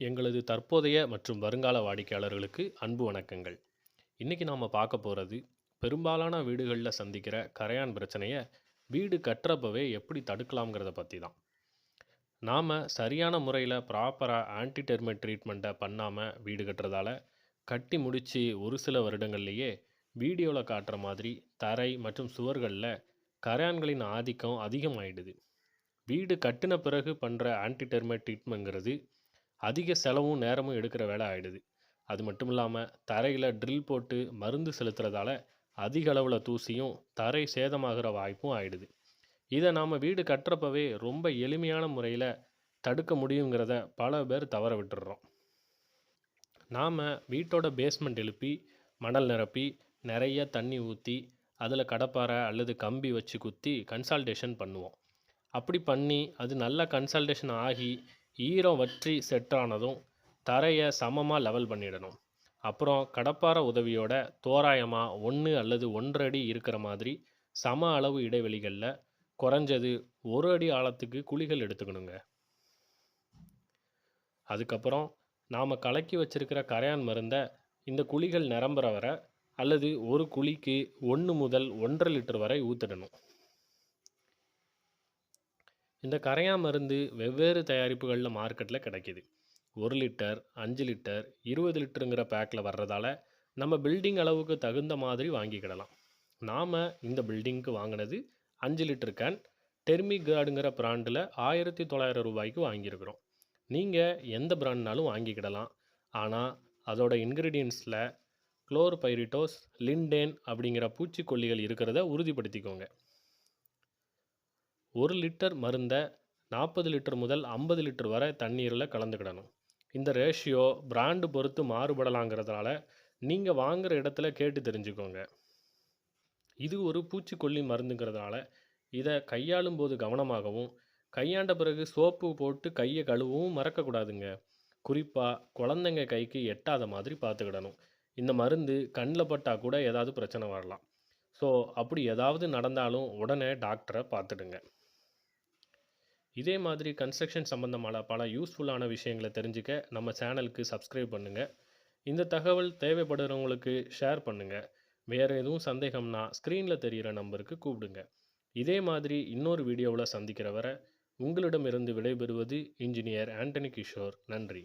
எங்களது தற்போதைய மற்றும் வருங்கால வாடிக்கையாளர்களுக்கு அன்பு வணக்கங்கள். இன்னைக்கு நாம் பார்க்க போகிறது பெரும்பாலான வீடுகளில் சந்திக்கிற கரையான் பிரச்சனையை வீடு கட்டுறப்பவே எப்படி தடுக்கலாம்ங்கிறத பற்றி தான். நாம் சரியான முறையில் ப்ராப்பராக ஆன்டி டெர்மைட் ட்ரீட்மெண்ட்டை பண்ணாமல் வீடு கட்டுறதால கட்டி முடித்து ஒரு சில வருடங்கள்லேயே வீடியோவில் காட்டுற மாதிரி தரை மற்றும் சுவர்களில் கரையான்களின் ஆதிக்கம் அதிகமாயிடுது. வீடு கட்டின பிறகு பண்ணுற ஆன்டி டெர்மைட் ட்ரீட்மெண்ட்ங்கிறது அதிக செலவும் நேரமும் எடுக்கிற வேலை ஆகிடுது. அது மட்டும் இல்லாமல் தரையில் ட்ரில் போட்டு மருந்து செலுத்துறதால அதிக அளவில் தூசியும் தரை சேதமாகிற வாய்ப்பும் ஆகிடுது. இதை நாம் வீடு கட்டுறப்பவே ரொம்ப எளிமையான முறையில் தடுக்க முடியுங்கிறத பல பேர் தவற விட்டுடுறோம். நாம் வீட்டோட பேஸ்மெண்ட் எழுப்பி மணல் நிரப்பி நிறைய தண்ணி ஊற்றி அதில் கடப்பாரை அல்லது கம்பி வச்சு குத்தி கன்சால்டேஷன் பண்ணுவோம். அப்படி பண்ணி அது நல்ல கன்சல்டேஷன் ஆகி ஈரம் வற்றி செட் ஆனதும் தரையை சமமாக லெவல் பண்ணிடணும். அப்புறம் கடப்பாரை உதவியோட தோராயமாக 1 அல்லது 1.5 அடி இருக்கிற மாதிரி சம அளவு இடைவெளிகளில் குறைஞ்சது 1 அடி ஆழத்துக்கு குழிகள் எடுத்துக்கணுங்க. அதுக்கப்புறம் நாம் கலக்கி வச்சிருக்கிற கரையான் மருந்தை இந்த குழிகள் நிரம்புற வரை அல்லது ஒரு குழிக்கு 1 முதல் 1.5 லிட்டர் வரை ஊற்றிடணும். இந்த கரையான் மருந்து வெவ்வேறு தயாரிப்புகளில் மார்க்கெட்டில் கிடைக்கிது. 1 லிட்டர், 5 லிட்டர், 20 லிட்டருங்கிற பேக்கில் வர்றதால நம்ம பில்டிங் அளவுக்கு தகுந்த மாதிரி வாங்கிக்கிடலாம். நாம் இந்த பில்டிங்க்கு வாங்கினது 5 லிட்டர் கேன் டெர்மிகார்டுங்கிற பிராண்டில் 1900 ரூபாய்க்கு வாங்கியிருக்கிறோம். நீங்கள் எந்த பிராண்ட்னாலும் வாங்கிக்கிடலாம். ஆனால் அதோட இன்க்ரீடியன்ஸில் குளோர்பைரிட்டோஸ், லிண்டேன் அப்படிங்கிற பூச்சிக்கொல்லிகள் இருக்கிறத உறுதிப்படுத்திக்கோங்க. 1 லிட்டர் மருந்தை 40 லிட்டர் முதல் 50 லிட்டர் வரை தண்ணீரில் கலந்துக்கிடணும். இந்த ரேஷியோ பிராண்டு பொறுத்து மாறுபடலாங்கிறதுனால நீங்கள் வாங்குகிற இடத்துல கேட்டு தெரிஞ்சுக்கோங்க. இது ஒரு பூச்சிக்கொல்லி மருந்துங்கிறதுனால இதை கையாளும் போது கவனமாகவும் கையாண்ட பிறகு சோப்பு போட்டு கையை கழுவவும் மறக்கக்கூடாதுங்க. குறிப்பாக குழந்தைங்க கைக்கு எட்டாத மாதிரி பார்த்துக்கிடணும். இந்த மருந்து கண்ணில் பட்டால் கூட ஏதாவது பிரச்சனை வரலாம். ஸோ அப்படி ஏதாவது நடந்தாலும் உடனே டாக்டரை பார்த்துடுங்க. இதே மாதிரி கன்ஸ்ட்ரக்ஷன் சம்மந்தமான பல யூஸ்ஃபுல்லான விஷயங்களை தெரிஞ்சுக்க நம்ம சேனலுக்கு சப்ஸ்கிரைப் பண்ணுங்கள். இந்த தகவல் தேவைப்படுறவங்களுக்கு ஷேர் பண்ணுங்கள். வேறு எதுவும் சந்தேகம்னா ஸ்க்ரீனில் தெரிகிற நம்பருக்கு கூப்பிடுங்க. இதே மாதிரி இன்னொரு வீடியோவில் சந்திக்கிற வரை உங்களிடமிருந்து விடைபெறுவது இன்ஜினியர் ஆண்டனி கிஷோர். நன்றி.